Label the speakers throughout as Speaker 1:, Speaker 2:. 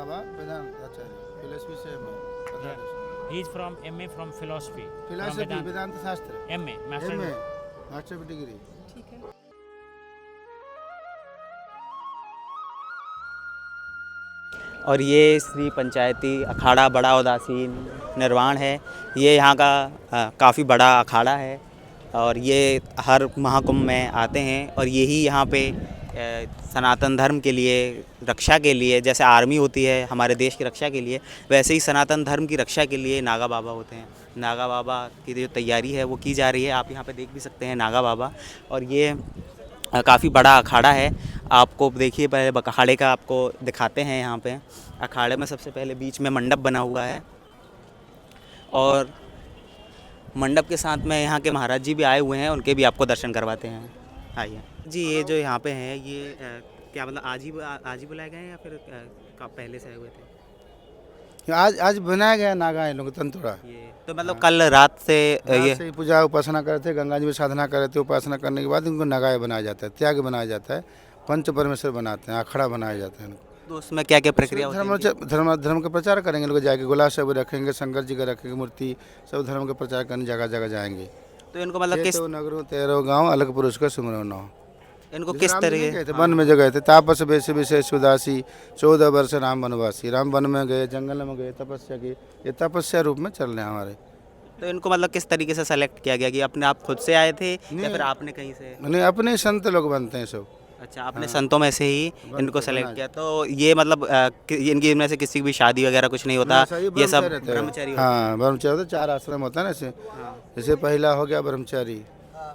Speaker 1: Baba, Vedanta Acharya, philosophy से MA,
Speaker 2: Yeah. He is from MA from philosophy. From
Speaker 1: philosophy,
Speaker 2: Vedanta.
Speaker 1: Vedanta शास्त्र,
Speaker 2: MA master.
Speaker 1: MA, master की degree.
Speaker 3: और ये श्री पंचायती अखाड़ा बड़ा उदासीन निर्वाण है। ये यहाँ का काफ़ी बड़ा अखाड़ा है और ये हर महाकुंभ में आते हैं और यही यहाँ पे सनातन धर्म के लिए, रक्षा के लिए, जैसे आर्मी होती है हमारे देश की रक्षा के लिए, वैसे ही सनातन धर्म की रक्षा के लिए नागा बाबा होते हैं। नागा बाबा की जो तैयारी है वो की जा रही है, आप यहाँ पे देख भी सकते हैं नागा बाबा। और ये काफ़ी बड़ा अखाड़ा है। आपको देखिए पहले अखाड़े का आपको दिखाते हैं। यहाँ पे अखाड़े में सबसे पहले बीच में मंडप बना हुआ है और मंडप के साथ में यहाँ के महाराज जी भी आए हुए हैं, उनके भी आपको दर्शन करवाते हैं। आइए जी। ये जो यहाँ पे हैं ये क्या मतलब आज ही बुलाए गए हैं या फिर पहले से आए हुए थे?
Speaker 1: आज बनाया गया नागा इन लोग तंतुड़ा।
Speaker 3: ये तो मतलब कल रात से ये
Speaker 1: से पूजा उपासना कर रहे थे, गंगा जी में साधना कर रहे थे। उपासना करने के बाद इनको नगाय बनाया जाता है, त्याग बनाया जाता है, पंच परमेश्वर बनाते हैं, अखड़ा बनाया जाता है इनको।
Speaker 3: तो उसमें क्या क्या प्रक्रिया होती है?
Speaker 1: धर्म का प्रचार करेंगे लोग, जाके गोला सब रखेंगे, शंकर जी का रखेंगे मूर्ति, सब धर्म का प्रचार करने जगह जगह जाएंगे।
Speaker 3: तो इनको मतलब किस
Speaker 1: नगरों 13 गाँव अलग पुरुष का सुमरन हो।
Speaker 3: इनको किस तरीके
Speaker 1: गए थे वन में जगह थे, तापस बेस विशेष उदासी 14 वर्ष राम वनवासी। राम वन में गए, जंगल में गए, तपस्या की। ये तपस्या रूप में चल रहे हैं हमारे।
Speaker 3: तो इनको मतलब किस तरीके से सेलेक्ट किया गया कि अपने आप खुद से आए थे या फिर आपने कहीं से?
Speaker 1: नहीं, अपने संत लोग बनते हैं सब।
Speaker 3: अच्छा, आपने संतों में से ही इनको सेलेक्ट किया। तो ये मतलब इनकी इनमें से किसी की भी शादी वगैरह कुछ नहीं होता? ये सब ब्रह्मचारी?
Speaker 1: हाँ, ब्रह्मचारी होता है। 4 आश्रम होता है ना ऐसे। जैसे पहला हो गया ब्रह्मचारी,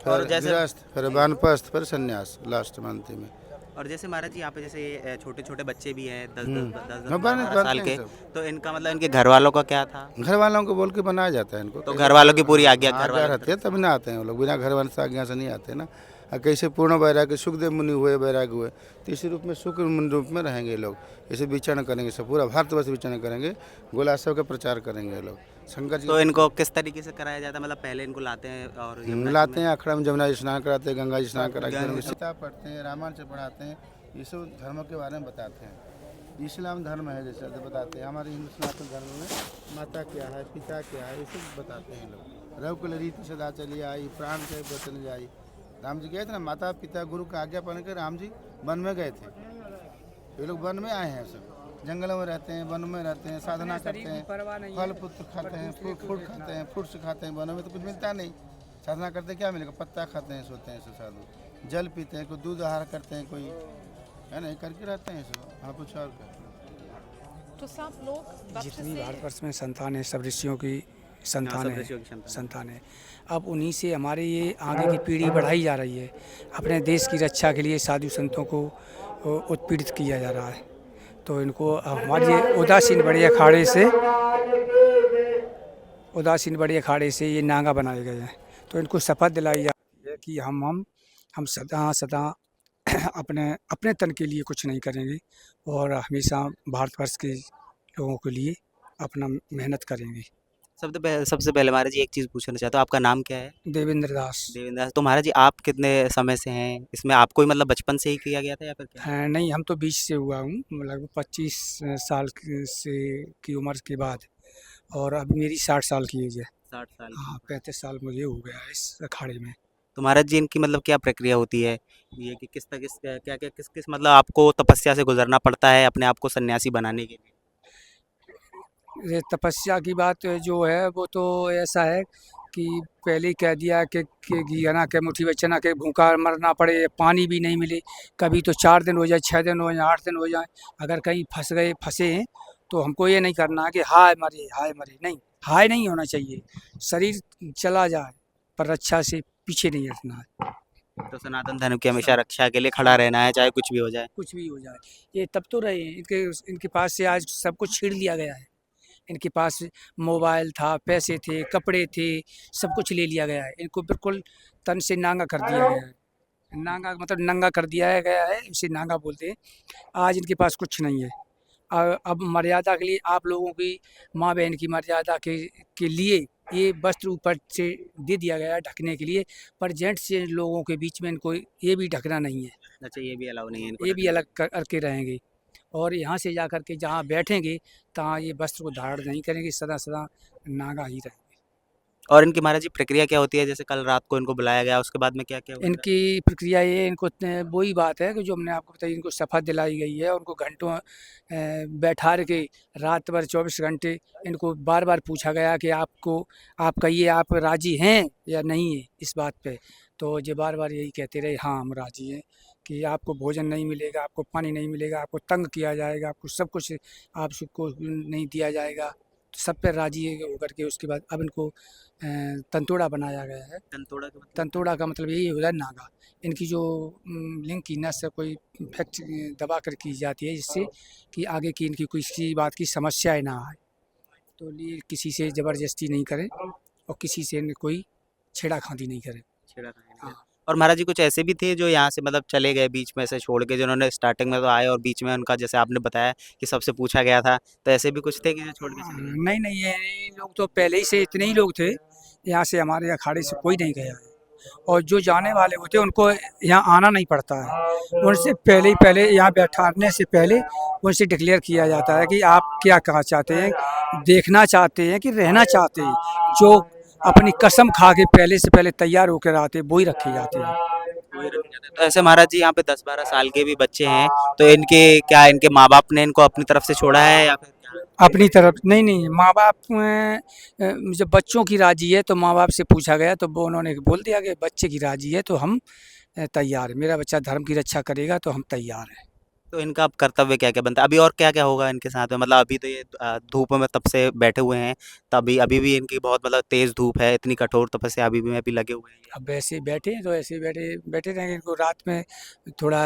Speaker 3: और जैसे
Speaker 1: गृहस्थ, फिर वानप्रस्थ, फिर संन्यास लास्ट मंथ में।
Speaker 3: और जैसे महाराज जी यहाँ पे जैसे छोटे छोटे बच्चे भी हैं 10
Speaker 1: बनते
Speaker 3: साल
Speaker 1: हैं
Speaker 3: के,
Speaker 1: सब।
Speaker 3: तो इनका मतलब इनके घर वालों का क्या था?
Speaker 1: घर वालों को बोल के बनाया जाता है इनको।
Speaker 3: तो घर वालों की पूरी आज्ञा घर वाले
Speaker 1: रहते हैं तब ना आते हैं वो लोग, बिना घर वाले से आज्ञा से नहीं आते ना। कैसे पूर्ण वैराग्य सुखदेव मुनि हुए, वैराग्य हुए, तो इसी रूप में शुक्र मुनि रूप में रहेंगे लोग। ऐसे विचरण करेंगे, सब पूरा भारतवर्ष विचरण करेंगे, गोलाशव का प्रचार करेंगे लोग। शंकर जी
Speaker 3: तो इनको किस तरीके से कराया जाता है? मतलब पहले इनको लाते हैं और
Speaker 1: लाते हैं, अखड़ा में जमुना जी स्नान कराते हैं, गंगा जी स्नान करा के गीता पढ़ते हैं, रामायण से पढ़ाते हैं, ये सब धर्म के बारे में बताते हैं। इस्लाम धर्म है जैसे बताते हैं, हमारे हिंदू सनातन धर्म में माता क्या है, पिता क्या है, ये सब बताते हैं लोग। रघुकुल रीति सदा चली आई, प्राण के वचन जाई। राम जी गए थे ना, माता पिता गुरु का आज्ञा पालन कर राम जी वन में गए थे। ये लोग वन में आए हैं, सब जंगलों में रहते हैं, वन में रहते हैं, साधना करते हैं, फल पुत्र खाते हैं, फ्रूट खाते हैं, फ्रूट्स खाते हैं। वनों में तो कुछ मिलता नहीं, साधना करते क्या मिलेगा? पत्ता खाते हैं, सोते हैं सब साधु, जल पीते हैं, कोई दूध आहार करते हैं, कोई है ना, करके रहते हैं सब। हाँ, कुछ और
Speaker 4: तो सब लोग
Speaker 5: जितनी भारतवर्ष में संतान है, सब ऋषियों की संतान है। अब उन्हीं से हमारे ये आगे की पीढ़ी बढ़ाई जा रही है। अपने देश की रक्षा के लिए साधु संतों को उत्पीड़ित किया जा रहा है। तो इनको हमारे उदासीन बड़े अखाड़े से ये नागा बनाए गए हैं। तो इनको शपथ दिलाई जा रही है कि हम सदा अपने तन के लिए कुछ नहीं करेंगे और हमेशा भारतवर्ष के लोगों के लिए अपना मेहनत करेंगे।
Speaker 3: सबसे पहले महाराज जी एक चीज़ पूछना चाहता हूँ, आपका नाम क्या है?
Speaker 5: देवेंद्र दास।
Speaker 3: देवेंद्र दास। तो महाराज जी आप कितने समय से हैं इसमें? आपको ही मतलब बचपन से ही किया गया था या फिर क्या?
Speaker 5: नहीं, हम तो 20 से हुआ हूँ, लगभग 25 साल की उम्र के बाद, और अभी मेरी 60 साल की एज है।
Speaker 3: 60 साल?
Speaker 5: हाँ, 35 साल मुझे हो गया है इस अखाड़े में।
Speaker 3: तो महाराज जी इनकी मतलब क्या प्रक्रिया होती है ये कि किस मतलब आपको तपस्या से गुजरना पड़ता है अपने आप को सन्यासी बनाने के लिए?
Speaker 5: ये तपस्या की बात जो है वो तो ऐसा है कि पहले ही कह दिया कि घियाना के मुट्ठी बचना के भूखा मरना पड़े, पानी भी नहीं मिले, कभी तो 4 दिन हो जाए, 6 दिन हो जाए, 8 दिन हो जाए। अगर कहीं फंसे हैं तो हमको ये नहीं करना है कि हाय मरे, नहीं, हाय नहीं होना चाहिए। शरीर चला जाए पर रक्षा से पीछे नहीं हटना है।
Speaker 3: तो सनातन धर्म की हमेशा रक्षा के लिए खड़ा रहना है, चाहे कुछ भी हो जाए।
Speaker 5: कुछ भी हो जाए, ये तब तो रहे हैं। इनके पास से आज सब कुछ छीन लिया गया है। इनके पास मोबाइल था, पैसे थे, कपड़े थे, सब कुछ ले लिया गया है। इनको बिल्कुल तन से नांगा कर दिया गया है। नांगा मतलब नंगा कर दिया गया है, इसे नांगा बोलते हैं। आज इनके पास कुछ नहीं है। अब मर्यादा के लिए आप लोगों की माँ बहन की मर्यादा के लिए ये वस्त्र ऊपर से दे दिया गया है ढकने के लिए, पर जेंट्स से लोगों के बीच में इनको ये भी ढकना नहीं है।
Speaker 3: अच्छा, ये भी अलाउ नहीं है इनको?
Speaker 5: ये भी अलग करके रहेंगे। और यहाँ से जा कर के जहाँ बैठेंगे तहाँ ये वस्त्र को धारण नहीं करेंगे, सदा सदा नागा ही रहेंगे।
Speaker 3: और इनकी महाराज जी प्रक्रिया क्या होती है? जैसे कल रात को इनको बुलाया गया, उसके बाद में क्या-क्या होता है?
Speaker 5: इनकी प्रक्रिया ये इनको वही बात है कि जो हमने आपको बताई, इनको शपथ दिलाई गई है। उनको घंटों बैठा के रात भर 24 घंटे इनको बार-बार पूछा गया कि आप कहिए आप राज़ी हैं या नहीं है इस बात पे। तो ये बार-बार यही कहते रहे, हाँ हम राज़ी हैं, कि आपको भोजन नहीं मिलेगा, आपको पानी नहीं मिलेगा, आपको तंग किया जाएगा, आपको सब कुछ आपको नहीं दिया जाएगा। तो सब पे राज़ी होकर के उसके बाद अब इनको तंतोड़ा बनाया गया है।
Speaker 3: तंतोड़ा का मतलब?
Speaker 5: तंतोड़ा का मतलब यही होता है नागा। इनकी जो लिंग की नस है कोई इफेक्ट दबा कर की जाती है, जिससे कि आगे की इनकी किसी बात की समस्याएं ना आए। तो ये किसी से ज़बरदस्ती नहीं करें और किसी से कोई छेड़ाखानी नहीं करें।
Speaker 3: छेड़ाखानी नहीं
Speaker 5: हाँ।
Speaker 3: करते। और महाराज जी कुछ ऐसे भी थे जो यहाँ से मतलब चले गए बीच में से छोड़ के, जिन्होंने स्टार्टिंग में तो आए और बीच में उनका जैसे आपने बताया कि सबसे पूछा गया था, तो ऐसे भी कुछ थे कि जो छोड़ के चले गए?
Speaker 5: नहीं, नहीं, ये लोग तो पहले ही से इतने ही लोग थे, यहाँ से हमारे अखाड़े से कोई नहीं गया है। और जो जाने वाले होते हैं उनको यहाँ आना नहीं पड़ता है। उनसे पहले यहाँ बैठाने से पहले उनसे डिक्लेयर किया जाता है कि आप क्या कहना चाहते हैं, देखना चाहते हैं कि रहना चाहते हैं। जो अपनी कसम खा के पहले से पहले तैयार होकर आते हैं, वो ही रखे जाते हैं।
Speaker 3: वही रखे जाते हैं। तो ऐसे महाराज जी यहाँ पे 10-12 साल के भी बच्चे हैं, तो इनके माँ-बाप ने इनको अपनी तरफ से छोड़ा है या फिर क्या?
Speaker 5: अपनी तरफ नहीं, नहीं, माँ-बाप जब बच्चों की राज़ी है तो माँ-बाप से पूछा गया तो वो उन्होंने बोल दिया कि बच्चे की राज़ी है तो हम तैयार हैं। मेरा बच्चा धर्म की रक्षा करेगा तो हम तैयार हैं।
Speaker 3: तो इनका अब कर्तव्य क्या-क्या बनता है? अभी और क्या-क्या होगा इनके साथ में? मतलब अभी तो ये धूप में तब से बैठे हुए हैं, तभी अभी भी इनकी बहुत मतलब तेज़ धूप है, इतनी कठोर तपस्या अभी भी में भी लगे हुए हैं ये।
Speaker 5: अब ऐसे बैठे हैं तो ऐसे बैठे बैठे रहेंगे। इनको रात में थोड़ा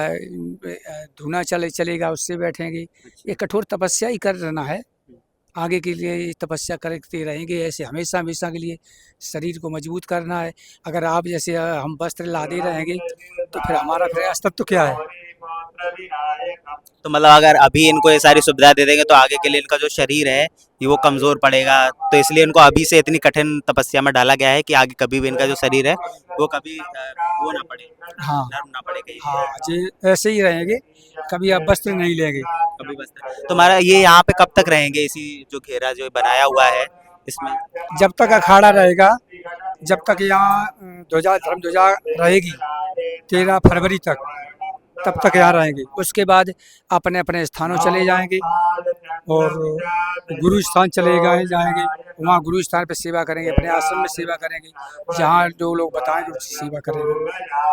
Speaker 5: धूना चलेगा उससे बैठेंगे। ये कठोर तपस्या ही करना है। आगे के लिए ये तपस्या करते रहेंगे ऐसे हमेशा के लिए। शरीर को मजबूत करना है। अगर आप जैसे हम वस्त्र लादे रहेंगे तो फिर हमारा फिर अस्तित्व क्या है?
Speaker 3: तो मतलब अगर अभी इनको ये सारी सुविधा दे देंगे तो आगे के लिए इनका जो शरीर है ये वो कमज़ोर पड़ेगा, तो इसलिए इनको अभी से इतनी कठिन तपस्या में डाला गया है कि आगे कभी भी इनका जो शरीर है वो कभी वो ना पड़े,
Speaker 5: हाँ,
Speaker 3: नर्म ना पड़े कहीं।
Speaker 5: हाँ, जी ऐसे ही रहेंगे। कभी आप वस्त्र नहीं लेंगे।
Speaker 3: कभी बस तो हमारा ये यहाँ पे कब तक रहेंगे इसी जो घेरा जो बनाया हुआ है इसमें?
Speaker 5: जब तक अखाड़ा रहेगा, जब तक यहाँ धर्म ध्वजा रहेगी 13 फरवरी तक, तब तक यहाँ रहेंगे। उसके बाद अपने अपने स्थानों चले जाएंगे और गुरु स्थान जाएंगे। वहाँ गुरु स्थान पे सेवा करेंगे, अपने आश्रम में सेवा करेंगे, जहाँ जो लोग बताएंगे उसकी सेवा करेंगे।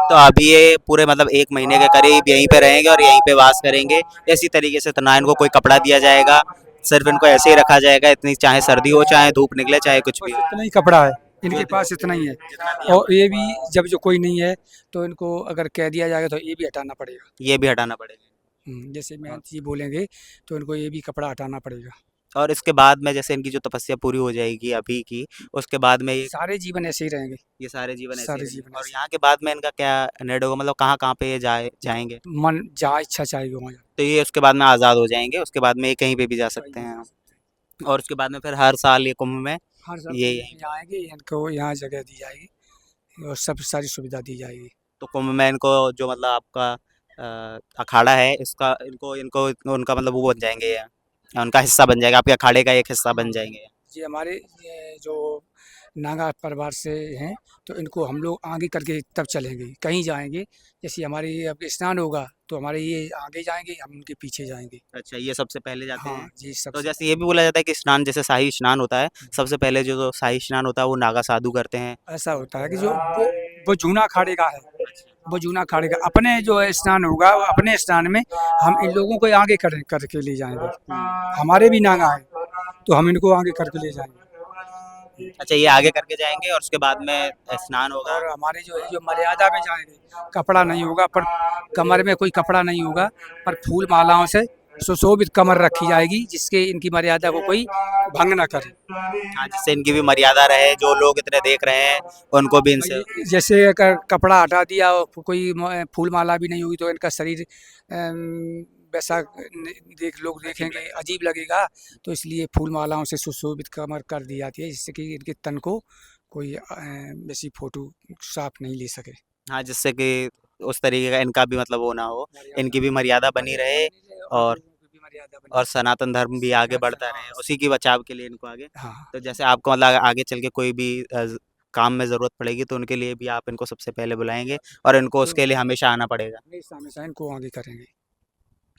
Speaker 3: तो अभी ये पूरे मतलब 1 महीने के करीब यहीं पे रहेंगे और यहीं पे वास करेंगे इसी तरीके से। तो ना इनको कोई कपड़ा दिया जाएगा, सिर्फ इनको ऐसे ही रखा जाएगा, इतनी चाहे सर्दी हो चाहे धूप निकले चाहे कुछ भी हो।
Speaker 5: इतना ही कपड़ा है इनके पास, इतना ही है। और ये भी जब जो कोई नहीं है तो इनको अगर कह दिया जाएगा तो ये भी हटाना पड़ेगा।
Speaker 3: ये भी हटाना पड़ेगा।
Speaker 5: जैसे महंत जी बोलेंगे तो इनको ये भी कपड़ा हटाना पड़ेगा।
Speaker 3: और इसके बाद में जैसे इनकी जो तपस्या पूरी हो जाएगी अभी की, उसके बाद में ये
Speaker 5: सारे जीवन ऐसे ही रहेंगे।
Speaker 3: ये सारे जीवन ऐसे
Speaker 5: सारे
Speaker 3: ही रहेंगे।
Speaker 5: जीवन
Speaker 3: और
Speaker 5: ऐसे।
Speaker 3: यहाँ के बाद में इनका क्या निर्णय होगा, मतलब कहाँ पे ये जाएंगे?
Speaker 5: मन जहाँ इच्छा चाहिए वहाँ जाए।
Speaker 3: तो ये उसके बाद में आज़ाद हो जाएंगे, उसके बाद में ये कहीं पे भी जा सकते हैं। और उसके बाद में फिर हर साल ये कुंभ में
Speaker 5: हर साल
Speaker 3: ये
Speaker 5: यहाँ आएंगे, इनको यहाँ जगह दी जाएगी और सब सारी सुविधा दी जाएगी।
Speaker 3: तो कुंभ में इनको जो मतलब आपका अखाड़ा है इसका इनको इनको उनका मतलब वो बन जाएंगे, उनका हिस्सा बन जाएगा, आपके अखाड़े का एक हिस्सा बन जाएंगे।
Speaker 5: ये हमारे जो नागा परिवार से हैं तो इनको हम लोग आगे करके तब चलेंगे, कहीं जाएंगे। जैसे हमारे अब स्नान होगा तो हमारे ये आगे जाएंगे, हम उनके पीछे जाएंगे।
Speaker 3: अच्छा, ये सबसे पहले जाते हैं।
Speaker 5: हाँ जी, सब
Speaker 3: तो जैसे ये भी बोला जाता है कि स्नान जैसे शाही स्नान होता है, सबसे पहले जो शाही स्नान होता है वो नागा साधु करते हैं।
Speaker 5: ऐसा होता है कि जो वो जूना अखाड़े का है, वो जूना अखाड़े का अपने जो है स्नान होगा, वो अपने स्नान में हम इन लोगों को आगे करके ले जाएंगे। हमारे भी नागा है तो हम इनको आगे करके ले जाएंगे।
Speaker 3: अच्छा, ये आगे करके जाएंगे और उसके बाद में स्नान होगा।
Speaker 5: और हमारे जो है जो मर्यादा में जाएंगे, कपड़ा नहीं होगा, पर कमर में कोई कपड़ा नहीं होगा, पर फूल मालाओं से सुशोभित कमर रखी जाएगी, जिसके इनकी मर्यादा को कोई भंग ना करे।
Speaker 3: हाँ, जिससे इनकी भी मर्यादा रहे, जो लोग इतने देख रहे हैं उनको भी इनसे
Speaker 5: जैसे अगर कपड़ा हटा दिया और कोई फूल माला भी नहीं होगी तो इनका शरीर वैसा लोग देखेंगे अजीब लगेगा। तो इसलिए फूल मालाओं से सुशोभित कमर कर दी जाती है, जिससे कि इनके तन को कोई वैसी फोटो साफ नहीं ले सके।
Speaker 3: हाँ, जिससे कि उस तरीके का इनका भी मतलब वो ना हो, इनकी भी मर्यादा बनी रहे और
Speaker 5: मर्यादा बनी
Speaker 3: और सनातन धर्म भी आगे बढ़ता रहे, उसी की बचाव के लिए इनको आगे।
Speaker 5: हाँ
Speaker 3: तो जैसे आपको मतलब आगे चल के कोई भी काम में ज़रूरत पड़ेगी तो उनके लिए भी आप इनको सबसे पहले बुलाएंगे और इनको उसके लिए हमेशा आना पड़ेगा।
Speaker 5: हमेशा इनको आगे करेंगे।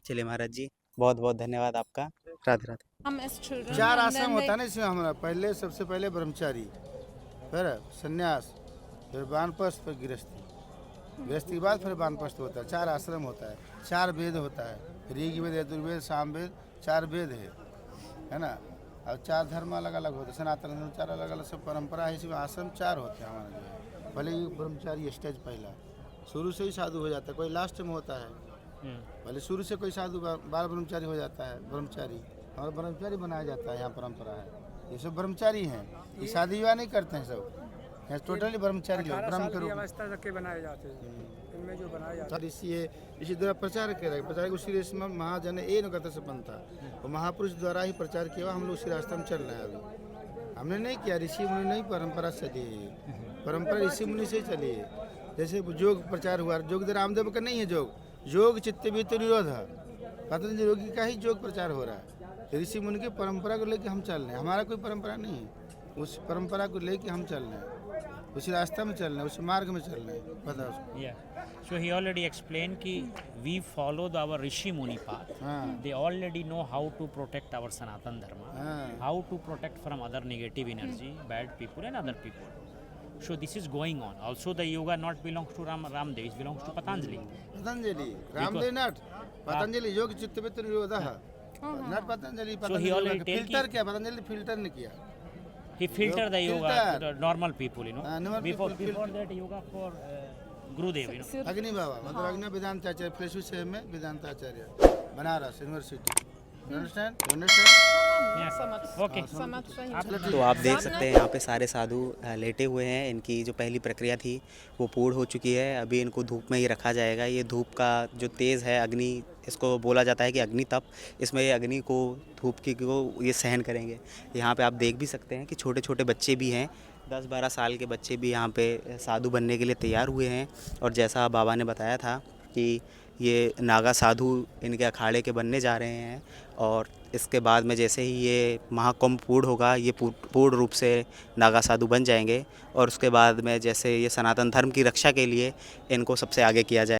Speaker 3: चलिए महाराज जी, बहुत बहुत धन्यवाद आपका। Radhe Radhe.
Speaker 4: Come as children.
Speaker 1: चार
Speaker 4: and
Speaker 1: आश्रम
Speaker 4: then
Speaker 1: होता
Speaker 4: they-
Speaker 1: है ना इसमें हमारा। पहले सबसे पहले ब्रह्मचारी, फिर संन्यास, फिर वानप्रस्थ, फिर गृहस्थी। गृहस्थी के बाद फिर वानप्रस्थ होता है। चार आश्रम होता है, चार वेद होता है, ऋग्वेद, यजुर्वेद, सामवेद, चार वेद है ना। और चार धर्म अलग अलग होते हैं, सनातन धर्म चार अलग अलग सब परंपरा है। इसमें आश्रम चार होते हैं हमारे जो है। पहले ब्रह्मचारी स्टेज पहला, शुरू से ही साधु हो जाता है, कोई लास्ट में होता है। पहले शुरू से कोई साधु बाल ब्रह्मचारी हो जाता है, ब्रह्मचारी और ब्रह्मचारी बनाया जाता है। यहाँ परंपरा है, ये सब ब्रह्मचारी हैं, ये शादी विवाह नहीं करते हैं सब, यहाँ टोटली ब्रह्मचारी लोग ब्रह्म के रूप
Speaker 5: अवस्था तक के बनाए जाते हैं, इनमें जो बनाए जाते
Speaker 1: में। ऋषि है, इसी द्वारा प्रचार किया, प्रचार उसी रेस में महाजन ए न कहते संपन्न था, वो महापुरुष द्वारा ही प्रचार किया। हम लोग उसी रास्ते में चल रहे हैं अभी। हमने नहीं किया, ऋषि मुनि नहीं, परंपरा चली है, परंपरा ऋषि मुनि से चली है। जैसे योग प्रचार हुआ, योग रामदेव का नहीं है, योग चित्त वृत्ति निरोध है, पतंजलि योगी का ही योग प्रचार हो रहा है। ऋषि मुनि की परंपरा को लेकर हम चल रहे हैं, हमारा कोई परंपरा नहीं है, उस परंपरा को लेकर हम चल रहे हैं, उसी रास्ते में चल रहे हैं, उस मार्ग में चल रहे हैं। पता है उसको।
Speaker 2: Yeah. So he already explained कि we follow our Rishi Muni path.
Speaker 1: हाँ
Speaker 2: They already know how to protect our Sanatan Dharma,
Speaker 1: हाँ
Speaker 2: how to protect from other negative energy, bad people and other people. So this is going on. Also the yoga not belongs to Ramdev, it belongs to Patanjali.
Speaker 1: Patanjali Ramdev नट पतंजलि योग चित्त वृत्ति निरोध नट Patanjali.
Speaker 2: he already tell
Speaker 1: filter किया, Patanjali filter ने किया।
Speaker 2: He filtered the yoga
Speaker 1: Filter.
Speaker 2: to the normal people, you know.
Speaker 1: Normal
Speaker 2: before
Speaker 1: people
Speaker 2: before that yoga for Gurudev, you know.
Speaker 1: अग्नि बाबा मतलब अग्नि वेदांत आचार्य, फिलोसफी से में वेदांत आचार्य, Banaras university.
Speaker 2: Yeah.
Speaker 4: Samat.
Speaker 2: Okay.
Speaker 4: Samat Rahim.
Speaker 3: तो आप देख सकते हैं यहाँ पे सारे साधु लेटे हुए हैं। इनकी जो पहली प्रक्रिया थी वो पूर्ण हो चुकी है। अभी इनको धूप में ही रखा जाएगा। ये धूप का जो तेज़ है अग्नि, इसको बोला जाता है कि अग्नि तप, इसमें ये अग्नि को धूप की को ये सहन करेंगे। यहाँ पे आप देख भी सकते हैं कि छोटे छोटे बच्चे भी हैं, 10-12 साल के बच्चे भी यहाँ पे साधु बनने के लिए तैयार हुए हैं। और जैसा बाबा ने बताया था कि ये नागा साधु इनके अखाड़े के बनने जा रहे हैं और इसके बाद में जैसे ही ये महाकुंभ पूर्ण होगा ये पूर्ण रूप से नागा साधु बन जाएंगे और उसके बाद में जैसे ये सनातन धर्म की रक्षा के लिए इनको सबसे आगे किया जाए।